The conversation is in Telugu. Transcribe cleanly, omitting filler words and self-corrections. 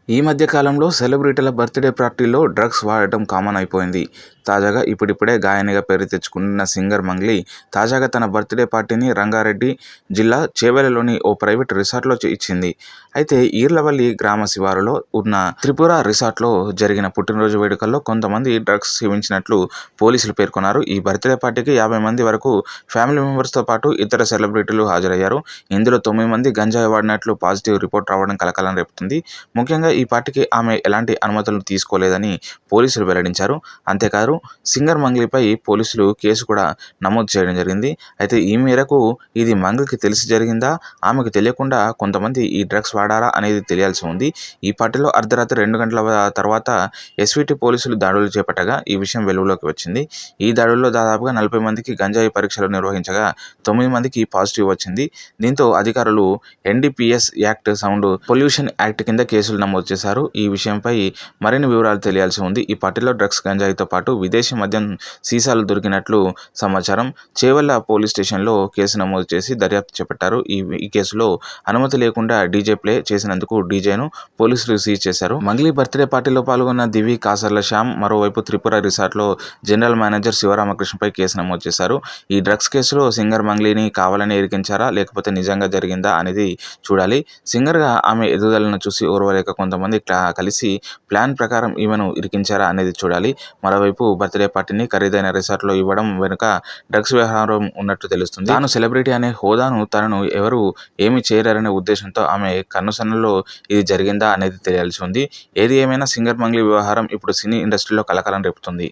ఈ మధ్య కాలంలో సెలబ్రిటీల బర్త్‌డే పార్టీల్లో డ్రగ్స్ వాడటం కామన్ అయిపోయింది. తాజాగా ఇప్పుడిప్పుడే గాయనిగా పేరు తెచ్చుకుంటున్న సింగర్ మంగ్లీ తాజాగా తన బర్త్‌డే పార్టీని రంగారెడ్డి జిల్లా చేవెళ్లలోని ఓ ప్రైవేట్ రిసార్ట్‌లో ఇచ్చింది. అయితే ఈర్లవల్లి గ్రామ శివారులో ఉన్న త్రిపుర రిసార్ట్‌లో జరిగిన పుట్టినరోజు వేడుకల్లో కొంతమంది డ్రగ్స్ సేవించినట్లు పోలీసులు పేర్కొన్నారు. ఈ బర్త్‌డే పార్టీకి 50 మంది వరకు ఫ్యామిలీ మెంబర్స్‌తో పాటు ఇతర సెలబ్రిటీలు హాజరయ్యారు. ఇందులో 9 మంది గంజాయి వాడినట్లు పాజిటివ్ రిపోర్ట్ రావడం కలకలం రేపుతుంది. ముఖ్యంగా ఈ పార్టీకి ఆమె ఎలాంటి అనుమతులు తీసుకోలేదని పోలీసులు వెల్లడించారు. అంతేకాదు సింగర్ మంగ్లీపై పోలీసులు కేసు కూడా నమోదు చేయడం జరిగింది. అయితే ఈ మేరకు ఇది మంగ్లీకి తెలిసి జరిగిందా, ఆమెకు తెలియకుండా కొంతమంది ఈ డ్రగ్స్ వాడారా అనేది తెలియాల్సి ఉంది. ఈ పార్టీలో అర్ధరాత్రి 2 గంటల తర్వాత ఎస్వీటీ పోలీసులు దాడులు చేపట్టగా ఈ విషయం వెలుగులోకి వచ్చింది. ఈ దాడుల్లో దాదాపుగా 40 మందికి గంజాయి పరీక్షలు నిర్వహించగా 9 మందికి పాజిటివ్ వచ్చింది. దీంతో అధికారులు NDPS act, sound pollution act కింద కేసులు నమోదు చేశారు. ఈ విషయంపై మరిన్ని వివరాలు తెలియాల్సి ఉంది. ఈ పార్టీలో డ్రగ్స్, గంజాయితో పాటు విదేశీ మద్యం సీసాలు దొరికినట్లు సమాచారం. చేవెళ్ల పోలీస్ స్టేషన్లో కేసు నమోదు చేసి దర్యాప్తు చేపట్టారు. ఈ కేసులో అనుమతి లేకుండా డీజే ప్లే చేసినందుకు డీజేను పోలీసులు సీజ్ చేశారు. మంగ్లీ బర్త్డే పార్టీలో పాల్గొన్న దివి, కాసర్ల శ్యామ్, మరోవైపు త్రిపుర రిసార్ట్లో జనరల్ మేనేజర్ శివరామకృష్ణపై కేసు నమోదు చేశారు. ఈ డ్రగ్స్ కేసులో సింగర్ మంగ్లీని కావాలని ఇరికించారా లేకపోతే నిజంగా జరిగిందా అనేది చూడాలి. సింగర్గా ఆమె ఎదుగుదలను చూసి ఓర్వలేక కొంతమంది కలిసి ప్లాన్ ప్రకారం ఈమెను ఇరికించారా అనేది చూడాలి. మరోవైపు బర్త్డే పార్టీని ఖరీదైన రిసార్ట్లో ఇవ్వడం వెనుక డ్రగ్స్ వ్యవహారం ఉన్నట్టు తెలుస్తుంది. తాను సెలబ్రిటీ అనే హోదాను తనను ఎవరు ఏమీ చేయలేరనే ఉద్దేశంతో ఆమె కనుసన్నల్లో ఇది జరిగిందా అనేది తెలియాల్సి ఉంది. ఏది ఏమైనా సింగర్ మంగ్లీ వ్యవహారం ఇప్పుడు సినీ ఇండస్ట్రీలో కలకలం రేపుతుంది.